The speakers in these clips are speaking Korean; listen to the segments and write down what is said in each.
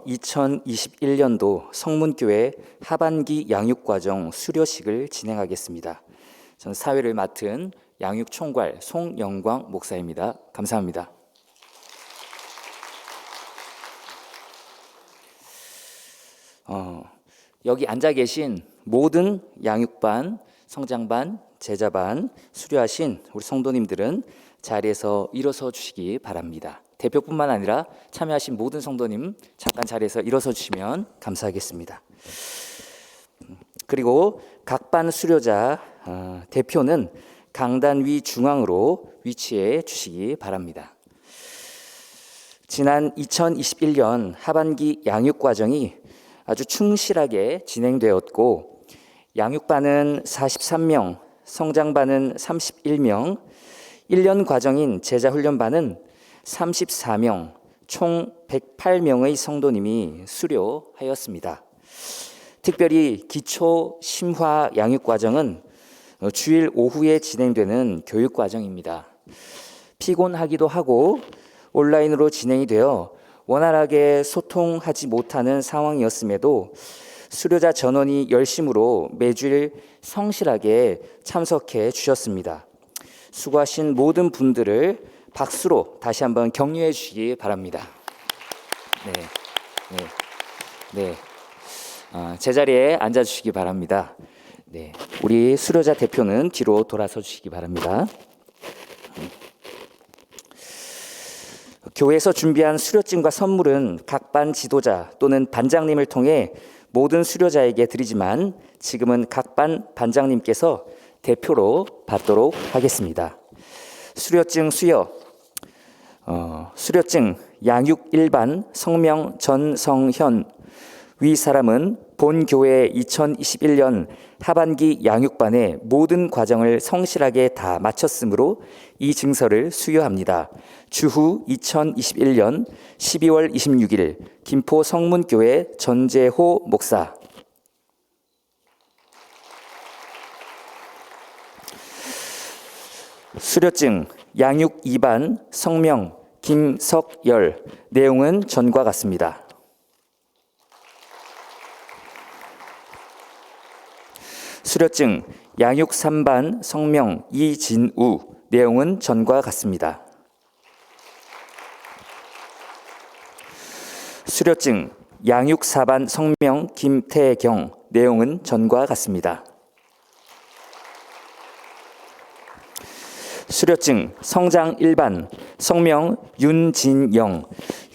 2021년도 성문교회 하반기 양육과정 수료식을 진행하겠습니다. 저는 사회를 맡은 양육총괄 송영광 목사입니다. 감사합니다. 여기 앉아 계신 모든 양육반, 성장반, 제자반 수료하신 우리 성도님들은 자리에서 일어서 주시기 바랍니다. 대표뿐만 아니라 참여하신 모든 성도님 잠깐 자리에서 일어서 주시면 감사하겠습니다. 그리고 각 반 수료자 대표는 강단 위 중앙으로 위치해 주시기 바랍니다. 지난 2021년 하반기 양육과정이 아주 충실하게 진행되었고 양육반은 43명, 성장반은 31명, 1년 과정인 제자훈련반은 34명, 총 108명의 성도님이 수료하였습니다. 특별히 기초 심화 양육과정은 주일 오후에 진행되는 교육과정입니다. 피곤하기도 하고 온라인으로 진행이 되어 원활하게 소통하지 못하는 상황이었음에도 수료자 전원이 열심으로 매주일 성실하게 참석해 주셨습니다. 수고하신 모든 분들을 박수로 다시 한번 격려해 주시기 바랍니다. 네. 제자리에 앉아 주시기 바랍니다. 네, 우리 수료자 대표는 뒤로 돌아서 주시기 바랍니다. 교회에서 준비한 수료증과 선물은 각 반 지도자 또는 반장님을 통해 모든 수료자에게 드리지만 지금은 각 반 반장님께서 대표로 받도록 하겠습니다. 수료증 수여. 수료증 양육 1반 성명 전성현. 위 사람은 본 교회 2021년 하반기 양육반의 모든 과정을 성실하게 다 마쳤으므로 이 증서를 수여합니다. 주후 2021년 12월 26일 김포 성문교회 전재호 목사. 수료증 양육 2반 성명 김석열. 내용은 전과 같습니다. 수료증 양육 3반 성명 이진우. 내용은 전과 같습니다. 수료증 양육 4반 성명 김태경. 내용은 전과 같습니다. 수료증 성장 1반 성명 윤진영.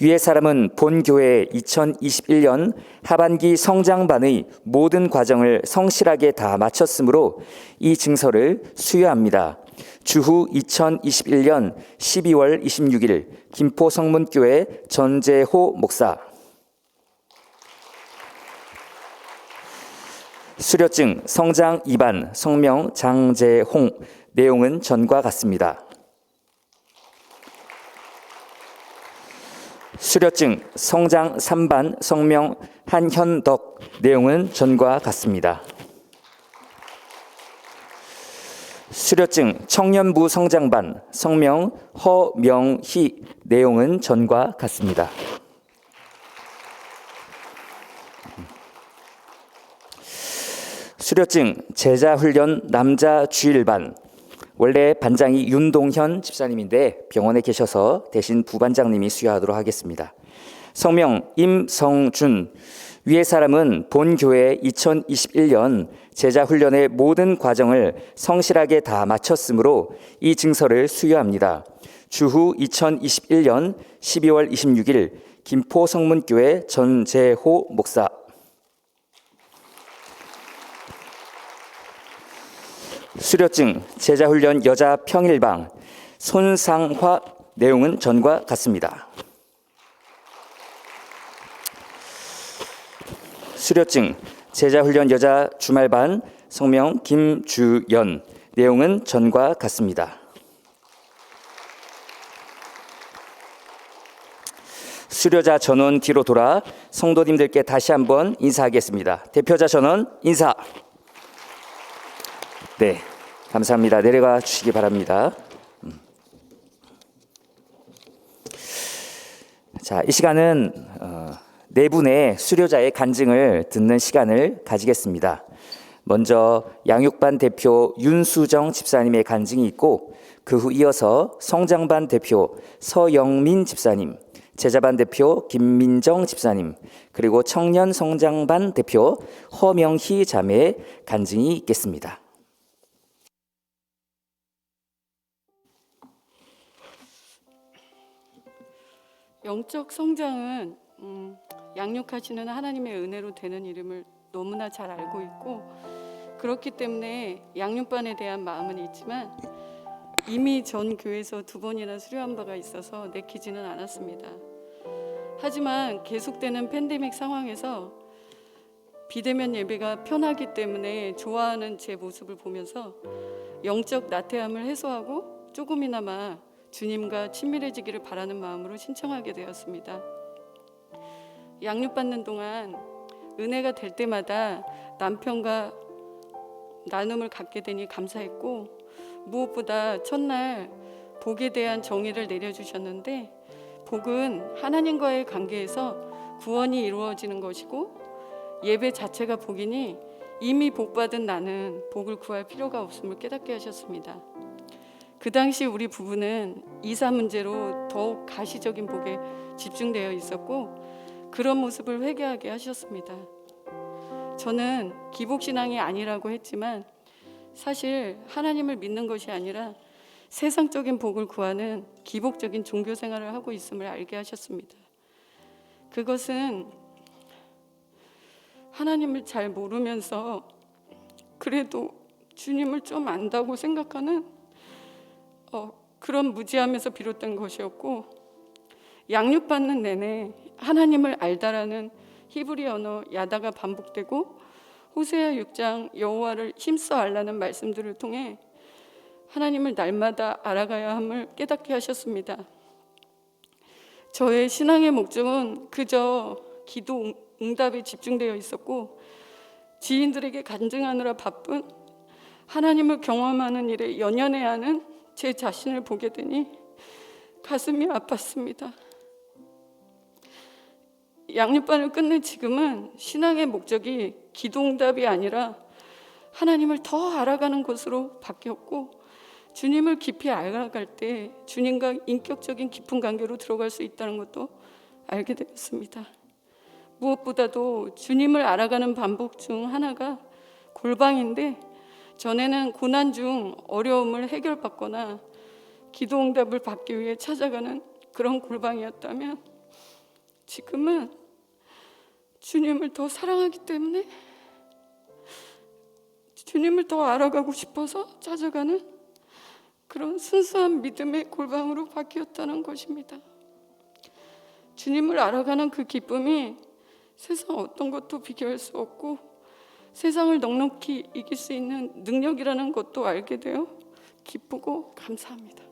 위의 사람은 본 교회 2021년 하반기 성장반의 모든 과정을 성실하게 다 마쳤으므로 이 증서를 수여합니다. 주후 2021년 12월 26일 김포 성문교회 전재호 목사. 수료증 성장 2반 성명 장재홍. 내용은 전과 같습니다. 수료증 성장 3반 성명 한현덕. 내용은 전과 같습니다. 수료증 청년부 성장반 성명 허명희. 내용은 전과 같습니다. 수료증 제자훈련 남자 주일반. 원래 반장이 윤동현 집사님인데 병원에 계셔서 대신 부반장님이 수여하도록 하겠습니다. 성명 임성준. 위의 사람은 본 교회 2021년 제자훈련의 모든 과정을 성실하게 다 마쳤으므로 이 증서를 수여합니다. 주후 2021년 12월 26일 김포 성문교회 전재호 목사. 수료증 제자훈련 여자 평일방 손상화. 내용은 전과 같습니다. 수료증 제자훈련 여자 주말반 성명 김주연. 내용은 전과 같습니다. 수료자 전원 뒤로 돌아 성도님들께 다시 한번 인사하겠습니다. 대표자 전원 인사. 네, 감사합니다. 내려가 주시기 바랍니다. 자, 이 시간은 네 분의 수료자의 간증을 듣는 시간을 가지겠습니다. 먼저 양육반 대표 윤수정 집사님의 간증이 있고 그 후 이어서 성장반 대표 서영민 집사님, 제자반 대표 김민정 집사님, 그리고 청년 성장반 대표 허명희 자매의 간증이 있겠습니다. 영적 성장은 양육하시는 하나님의 은혜로 되는 이름을 너무나 잘 알고 있고, 그렇기 때문에 양육반에 대한 마음은 있지만 이미 전 교회에서 2번이나 수료한 바가 있어서 내키지는 않았습니다. 하지만 계속되는 팬데믹 상황에서 비대면 예배가 편하기 때문에 좋아하는 제 모습을 보면서 영적 나태함을 해소하고 조금이나마 주님과 친밀해지기를 바라는 마음으로 신청하게 되었습니다. 양육받는 동안 은혜가 될 때마다 남편과 나눔을 갖게 되니 감사했고, 무엇보다 첫날 복에 대한 정의를 내려주셨는데, 복은 하나님과의 관계에서 구원이 이루어지는 것이고 예배 자체가 복이니 이미 복받은 나는 복을 구할 필요가 없음을 깨닫게 하셨습니다. 그 당시 우리 부부는 이사 문제로 더욱 가시적인 복에 집중되어 있었고, 그런 모습을 회개하게 하셨습니다. 저는 기복신앙이 아니라고 했지만 사실 하나님을 믿는 것이 아니라 세상적인 복을 구하는 기복적인 종교 생활을 하고 있음을 알게 하셨습니다. 그것은 하나님을 잘 모르면서 그래도 주님을 좀 안다고 생각하는 그런 무지함에서 비롯된 것이었고, 양육받는 내내 하나님을 알다라는 히브리 언어 야다가 반복되고 호세아 6장 여호와를 힘써 알라는 말씀들을 통해 하나님을 날마다 알아가야 함을 깨닫게 하셨습니다. 저의 신앙의 목적은 그저 기도 응답에 집중되어 있었고, 지인들에게 간증하느라 바쁜 하나님을 경험하는 일에 연연해야 하는 제 자신을 보게 되니 가슴이 아팠습니다. 양육반을 끝낸 지금은 신앙의 목적이 기도응답이 아니라 하나님을 더 알아가는 것으로 바뀌었고, 주님을 깊이 알아갈 때 주님과 인격적인 깊은 관계로 들어갈 수 있다는 것도 알게 되었습니다. 무엇보다도 주님을 알아가는 반복 중 하나가 골방인데, 전에는 고난 중 어려움을 해결받거나 기도응답을 받기 위해 찾아가는 그런 골방이었다면, 지금은 주님을 더 사랑하기 때문에 주님을 더 알아가고 싶어서 찾아가는 그런 순수한 믿음의 골방으로 바뀌었다는 것입니다. 주님을 알아가는 그 기쁨이 세상 어떤 것도 비교할 수 없고 세상을 넉넉히 이길 수 있는 능력이라는 것도 알게 되어 기쁘고 감사합니다.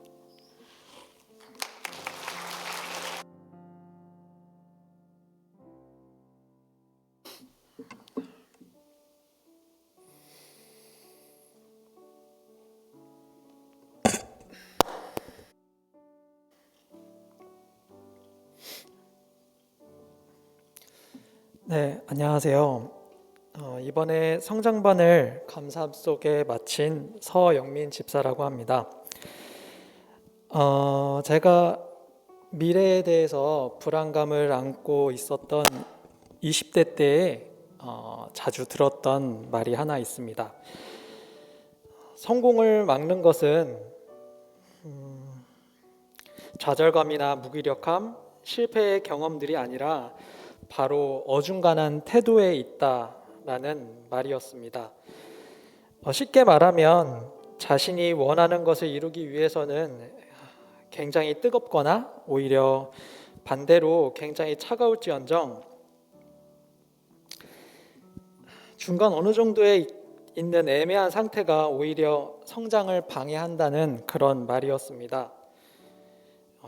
네, 안녕하세요. 이번에 성장반을 감사 속에 마친 서영민 집사라고 합니다. 제가 미래에 대해서 불안감을 안고 있었던 20대 때에 자주 들었던 말이 하나 있습니다. 성공을 막는 것은 좌절감이나 무기력함, 실패의 경험들이 아니라 바로 어중간한 태도에 있다라는 말이었습니다. 쉽게 말하면 자신이 원하는 것을 이루기 위해서는 굉장히 뜨겁거나 오히려 반대로 굉장히 차가울지언정 중간 어느 정도에 있는 애매한 상태가 오히려 성장을 방해한다는 그런 말이었습니다.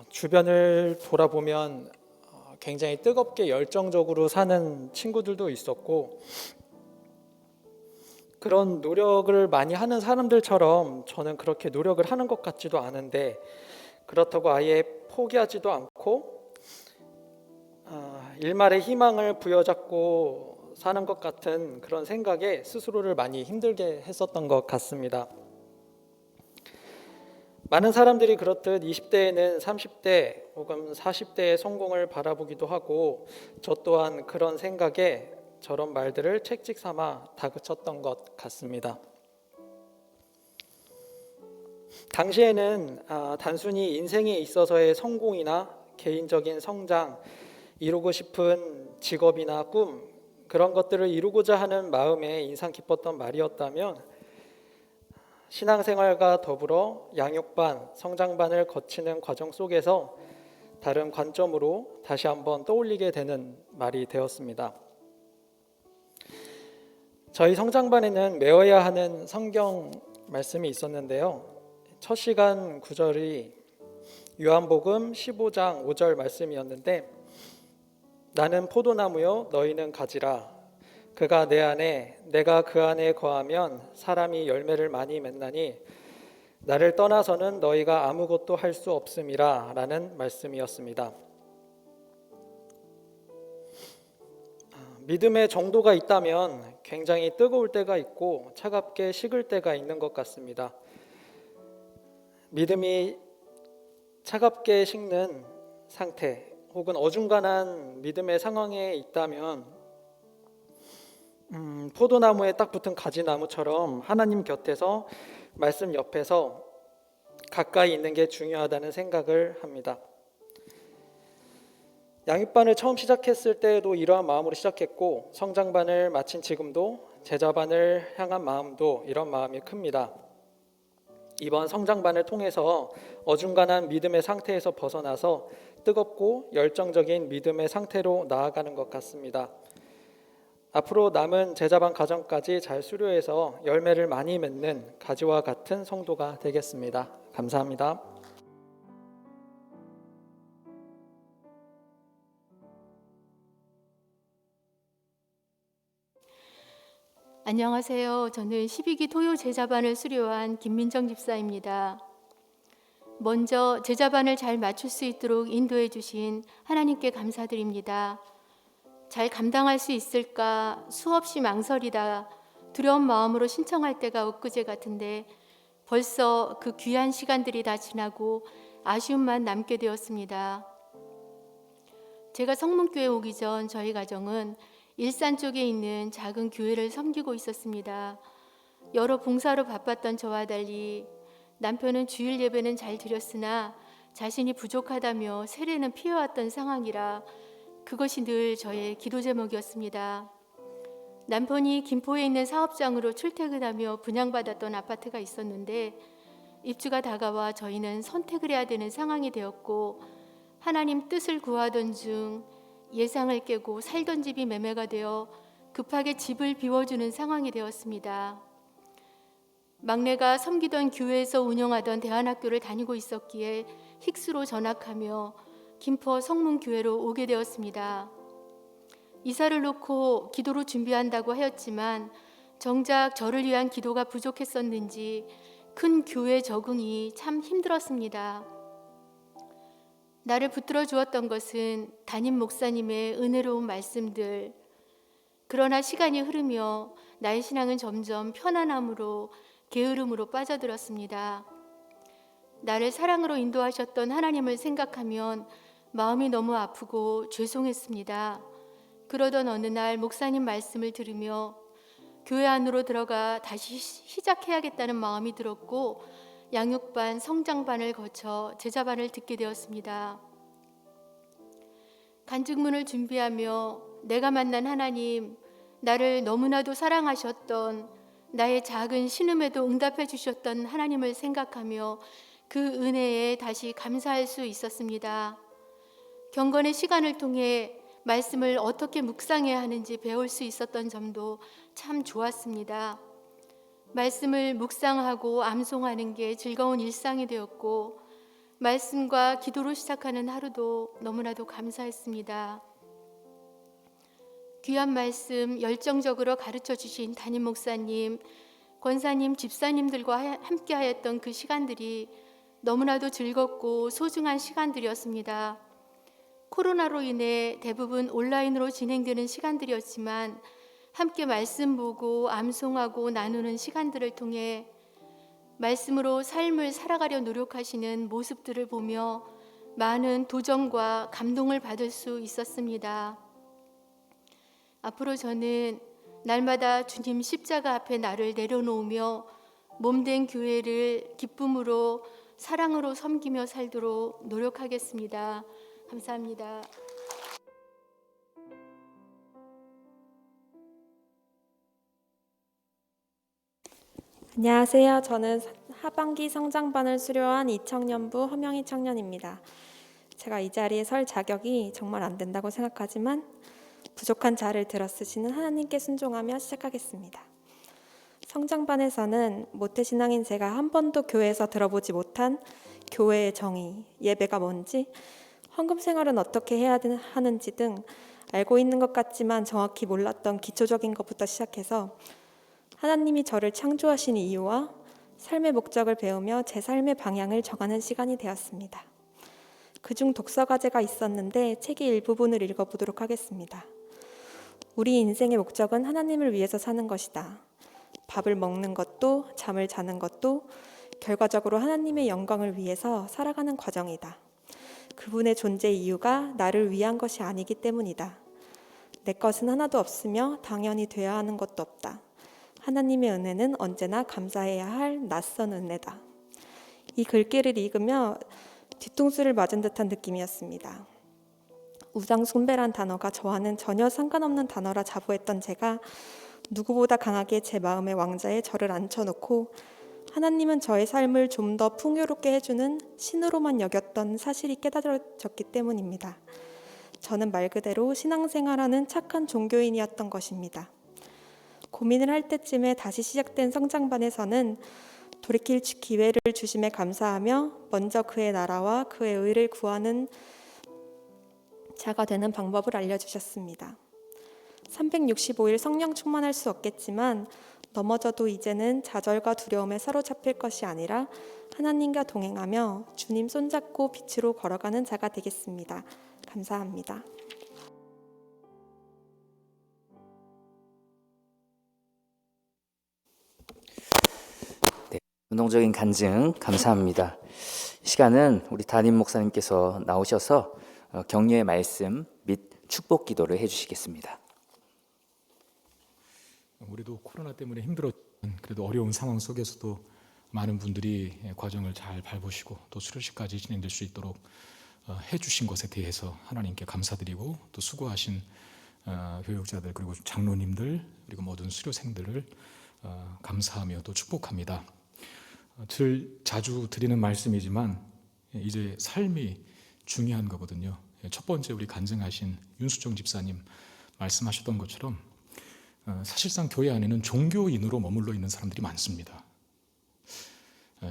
주변을 돌아보면 굉장히 뜨겁게 열정적으로 사는 친구들도 있었고, 그런 노력을 많이 하는 사람들처럼 저는 그렇게 노력을 하는 것 같지도 않은데, 그렇다고 아예 포기하지도 않고 일말의 희망을 부여잡고 사는 것 같은 그런 생각에 스스로를 많이 힘들게 했었던 것 같습니다. 많은 사람들이 그렇듯 20대에는 30대 혹은 40대의 성공을 바라보기도 하고 저 또한 그런 생각에 저런 말들을 책찍 삼아 다그쳤던 것 같습니다. 당시에는 단순히 인생에 있어서의 성공이나 개인적인 성장, 이루고 싶은 직업이나 꿈, 그런 것들을 이루고자 하는 마음에 인상 깊었던 말이었다면 신앙생활과 더불어 양육반, 성장반을 거치는 과정 속에서 다른 관점으로 다시 한번 떠올리게 되는 말이 되었습니다. 저희 성장반에는 외워야 하는 성경 말씀이 있었는데요. 첫 시간 구절이 요한복음 15장 5절 말씀이었는데, 나는 포도나무요 너희는 가지라. 그가 내 안에 내가 그 안에 거하면 사람이 열매를 많이 맺나니 나를 떠나서는 너희가 아무것도 할 수 없음이라 라는 말씀이었습니다. 믿음의 정도가 있다면 굉장히 뜨거울 때가 있고 차갑게 식을 때가 있는 것 같습니다. 믿음이 차갑게 식는 상태 혹은 어중간한 믿음의 상황에 있다면 포도나무에 딱 붙은 가지나무처럼 하나님 곁에서 말씀 옆에서 가까이 있는 게 중요하다는 생각을 합니다. 양육반을 처음 시작했을 때에도 이러한 마음으로 시작했고 성장반을 마친 지금도 제자반을 향한 마음도 이런 마음이 큽니다. 이번 성장반을 통해서 어중간한 믿음의 상태에서 벗어나서 뜨겁고 열정적인 믿음의 상태로 나아가는 것 같습니다. 앞으로 남은 제자반 과정까지 잘 수료해서 열매를 많이 맺는 가지와 같은 성도가 되겠습니다. 감사합니다. 안녕하세요. 저는 12기 토요 제자반을 수료한 김민정 집사입니다. 먼저 제자반을 잘 맞출 수 있도록 인도해 주신 하나님께 감사드립니다. 잘 감당할 수 있을까 수없이 망설이다 두려운 마음으로 신청할 때가 엊그제 같은데 벌써 그 귀한 시간들이 다 지나고 아쉬움만 남게 되었습니다. 제가 성문교회 오기 전 저희 가정은 일산 쪽에 있는 작은 교회를 섬기고 있었습니다. 여러 봉사로 바빴던 저와 달리 남편은 주일 예배는 잘 드렸으나 자신이 부족하다며 세례는 피해왔던 상황이라 그것이 늘 저의 기도 제목이었습니다. 남편이 김포에 있는 사업장으로 출퇴근하며 분양받았던 아파트가 있었는데 입주가 다가와 저희는 선택을 해야 되는 상황이 되었고 하나님 뜻을 구하던 중 예상을 깨고 살던 집이 매매가 되어 급하게 집을 비워주는 상황이 되었습니다. 막내가 섬기던 교회에서 운영하던 대안학교를 다니고 있었기에 힉스로 전학하며 김포 성문교회로 오게 되었습니다. 이사를 놓고 기도로 준비한다고 하였지만 정작 저를 위한 기도가 부족했었는지 큰 교회 적응이 참 힘들었습니다. 나를 붙들어 주었던 것은 담임 목사님의 은혜로운 말씀들. 그러나 시간이 흐르며 나의 신앙은 점점 편안함으로 게으름으로 빠져들었습니다. 나를 사랑으로 인도하셨던 하나님을 생각하면 마음이 너무 아프고 죄송했습니다. 그러던 어느 날 목사님 말씀을 들으며 교회 안으로 들어가 다시 시작해야겠다는 마음이 들었고 양육반, 성장반을 거쳐 제자반을 듣게 되었습니다. 간증문을 준비하며 내가 만난 하나님, 나를 너무나도 사랑하셨던 나의 작은 신음에도 응답해 주셨던 하나님을 생각하며 그 은혜에 다시 감사할 수 있었습니다. 경건의 시간을 통해 말씀을 어떻게 묵상해야 하는지 배울 수 있었던 점도 참 좋았습니다. 말씀을 묵상하고 암송하는 게 즐거운 일상이 되었고 말씀과 기도로 시작하는 하루도 너무나도 감사했습니다. 귀한 말씀 열정적으로 가르쳐 주신 담임 목사님, 권사님, 집사님들과 함께 하였던 그 시간들이 너무나도 즐겁고 소중한 시간들이었습니다. 코로나로 인해 대부분 온라인으로 진행되는 시간들이었지만 함께 말씀 보고 암송하고 나누는 시간들을 통해 말씀으로 삶을 살아가려 노력하시는 모습들을 보며 많은 도전과 감동을 받을 수 있었습니다. 앞으로 저는 날마다 주님 십자가 앞에 나를 내려놓으며 몸된 교회를 기쁨으로 사랑으로 섬기며 살도록 노력하겠습니다. 감사합니다. 안녕하세요. 저는 하반기 성장반을 수료한 2청년부 허명희 청년입니다. 제가 이 자리에 설 자격이 정말 안 된다고 생각하지만 부족한 자를 들어쓰시는 하나님께 순종하며 시작하겠습니다. 성장반에서는 모태신앙인 제가 한 번도 교회에서 들어보지 못한 교회의 정의, 예배가 뭔지, 헌금 생활은 어떻게 해야 하는지 등 알고 있는 것 같지만 정확히 몰랐던 기초적인 것부터 시작해서 하나님이 저를 창조하신 이유와 삶의 목적을 배우며 제 삶의 방향을 정하는 시간이 되었습니다. 그중 독서 과제가 있었는데 책의 일부분을 읽어보도록 하겠습니다. 우리 인생의 목적은 하나님을 위해서 사는 것이다. 밥을 먹는 것도 잠을 자는 것도 결과적으로 하나님의 영광을 위해서 살아가는 과정이다. 그분의 존재 이유가 나를 위한 것이 아니기 때문이다. 내 것은 하나도 없으며 당연히 되어야 하는 것도 없다. 하나님의 은혜는 언제나 감사해야 할 낯선 은혜다. 이 글귀를 읽으며 뒤통수를 맞은 듯한 느낌이었습니다. 우상숭배란 단어가 저와는 전혀 상관없는 단어라 자부했던 제가 누구보다 강하게 제 마음의 왕자에 저를 앉혀놓고 하나님은 저의 삶을 좀 더 풍요롭게 해주는 신으로만 여겼던 사실이 깨달아졌기 때문입니다. 저는 말 그대로 신앙생활하는 착한 종교인이었던 것입니다. 고민을 할 때쯤에 다시 시작된 성장반에서는 돌이킬 기회를 주심에 감사하며 먼저 그의 나라와 그의 의를 구하는 자가 되는 방법을 알려주셨습니다. 365일 성령 충만할 수 없겠지만 넘어져도 이제는 좌절과 두려움에 사로잡힐 것이 아니라 하나님과 동행하며 주님 손잡고 빛으로 걸어가는 자가 되겠습니다. 감사합니다. 운동적인 간증 감사합니다. 이 시간은 우리 담임 목사님께서 나오셔서 격려의 말씀 및 축복 기도를 해주시겠습니다. 우리도 코로나 때문에 힘들었지만 그래도 어려운 상황 속에서도 많은 분들이 과정을 잘 밟으시고 또 수료식까지 진행될 수 있도록 해주신 것에 대해서 하나님께 감사드리고 또 수고하신 교육자들 그리고 장로님들 그리고 모든 수료생들을 감사하며 또 축복합니다. 자주 드리는 말씀이지만 이제 삶이 중요한 거거든요. 첫 번째 우리 간증하신 윤수정 집사님 말씀하셨던 것처럼 사실상 교회 안에는 종교인으로 머물러 있는 사람들이 많습니다.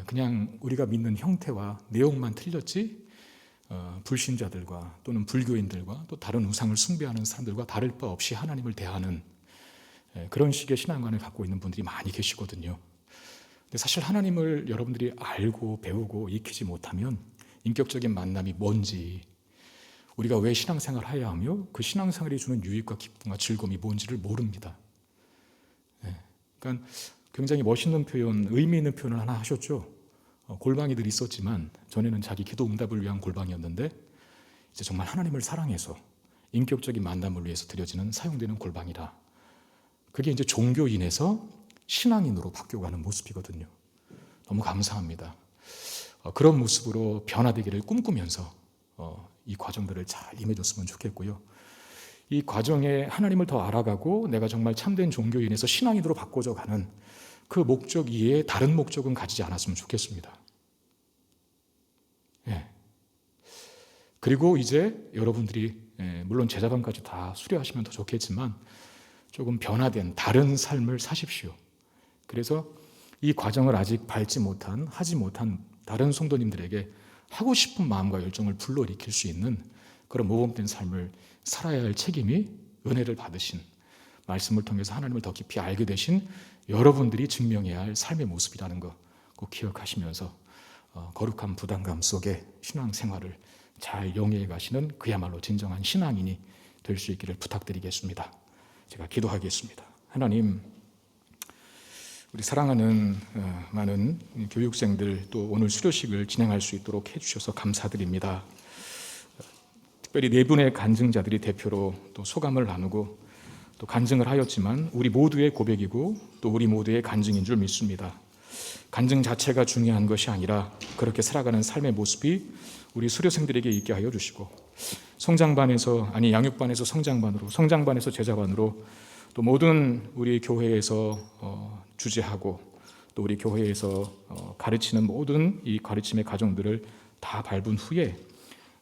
그냥 우리가 믿는 형태와 내용만 틀렸지 불신자들과 또는 불교인들과 또 다른 우상을 숭배하는 사람들과 다를 바 없이 하나님을 대하는 그런 식의 신앙관을 갖고 있는 분들이 많이 계시거든요. 근데 사실 하나님을 여러분들이 알고 배우고 익히지 못하면 인격적인 만남이 뭔지 우리가 왜 신앙생활을 해야 하며 그 신앙생활이 주는 유익과 기쁨과 즐거움이 뭔지를 모릅니다. 그러니까 굉장히 멋있는 표현, 의미 있는 표현을 하나 하셨죠. 골방이 늘 있었지만 전에는 자기 기도 응답을 위한 골방이었는데 이제 정말 하나님을 사랑해서 인격적인 만남을 위해서 드려지는 사용되는 골방이라. 그게 이제 종교인에서 신앙인으로 바뀌어가는 모습이거든요. 너무 감사합니다. 그런 모습으로 변화되기를 꿈꾸면서 이 과정들을 잘 임해줬으면 좋겠고요. 이 과정에 하나님을 더 알아가고 내가 정말 참된 종교인에서 신앙인으로 바꿔져 가는 그 목적 이외에 다른 목적은 가지지 않았으면 좋겠습니다. 예. 그리고 이제 여러분들이 물론 제자반까지 다 수료하시면 더 좋겠지만 조금 변화된 다른 삶을 사십시오. 그래서 이 과정을 아직 밟지 못한, 하지 못한 다른 성도님들에게 하고 싶은 마음과 열정을 불러일으킬 수 있는 그런 모범된 삶을 살아야 할 책임이 은혜를 받으신 말씀을 통해서 하나님을 더 깊이 알게 되신 여러분들이 증명해야 할 삶의 모습이라는 거 꼭 기억하시면서 거룩한 부담감 속에 신앙생활을 잘 영위해 가시는 그야말로 진정한 신앙인이 될 수 있기를 부탁드리겠습니다. 제가 기도하겠습니다. 하나님, 우리 사랑하는 많은 교육생들 또 오늘 수료식을 진행할 수 있도록 해주셔서 감사드립니다. 특별히 네 분의 간증자들이 대표로 또 소감을 나누고 또 간증을 하였지만 우리 모두의 고백이고 또 우리 모두의 간증인 줄 믿습니다. 간증 자체가 중요한 것이 아니라 그렇게 살아가는 삶의 모습이 우리 수료생들에게 있게 하여 주시고 양육반에서 성장반으로, 성장반에서 제자반으로 또 모든 우리 교회에서 주재하고 또 우리 교회에서 가르치는 모든 이 가르침의 과정들을 다 밟은 후에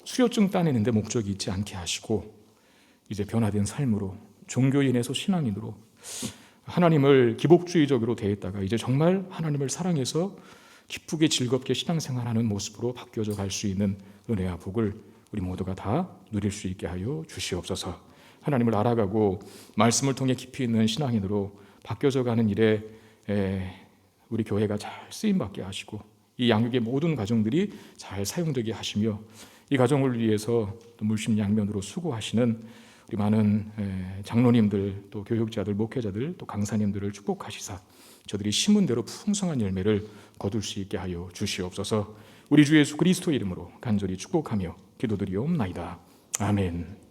수료증 따내는데 목적이 있지 않게 하시고 이제 변화된 삶으로 종교인에서 신앙인으로 하나님을 기복주의적으로 대했다가 이제 정말 하나님을 사랑해서 기쁘게 즐겁게 신앙생활하는 모습으로 바뀌어져 갈 수 있는 은혜와 복을 우리 모두가 다 누릴 수 있게 하여 주시옵소서. 하나님을 알아가고 말씀을 통해 깊이 있는 신앙인으로 바뀌어져 가는 일에 우리 교회가 잘 쓰임받게 하시고 이 양육의 모든 과정들이 잘 사용되게 하시며 이 과정을 위해서 또 물심양면으로 수고하시는 우리 많은 장로님들 또 교육자들 목회자들 또 강사님들을 축복하시사 저들이 심은 대로 풍성한 열매를 거둘 수 있게 하여 주시옵소서. 우리 주 예수 그리스도의 이름으로 간절히 축복하며 기도드리옵나이다. 아멘.